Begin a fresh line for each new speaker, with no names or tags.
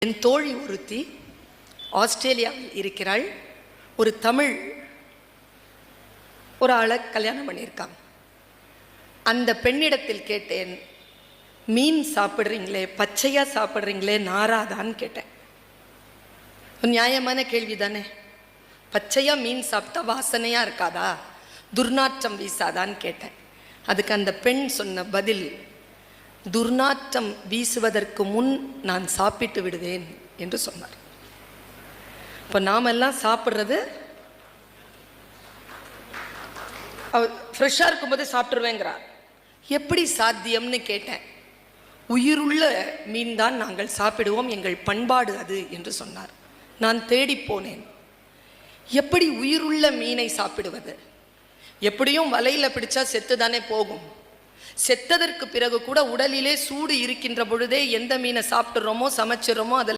என் தோழி ஒருத்தி ஆஸ்திரேலியாவில் இருக்கிறாள். ஒரு தமிழ் ஒரு ஆளை கல்யாணம் பண்ணியிருக்காங்க. அந்த பெண்ணிடத்தில் கேட்டேன், மீன் சாப்பிட்றீங்களே, பச்சையாக சாப்பிட்றீங்களே, நாராதான்னு கேட்டேன். நியாயமான கேள்வி தானே. பச்சையாக மீன் சாப்பிட்டா வாசனையாக இருக்காதா, துர்நாற்றம் வீசாதான்னு கேட்டேன். அதுக்கு அந்த பெண் சொன்ன பதில், துர்நாற்றம் வீசுவதற்கு முன் நான் சாப்பிட்டு விடுவேன் என்று சொன்னார். இப்போ நாமெல்லாம் சாப்பிட்றது ஃப்ரெஷ்ஷாக இருக்கும்போது சாப்பிட்ருவேங்கிறார். எப்படி சாத்தியம்னு கேட்டேன். உயிருள்ள மீன் தான் நாங்கள் சாப்பிடுவோம், எங்கள் பண்பாடு அது என்று சொன்னார். நான் தேடி போனேன், எப்படி உயிருள்ள மீனை சாப்பிடுவது? எப்படியும் வலையில் பிடிச்சா செத்து தானே போகும். செத்ததற்கு பிறகு கூட உடலிலே சூடு இருக்கின்ற பொழுதே எந்த மீனை சாப்பிட்றோமோ சமைச்சிடறோமோ அதில்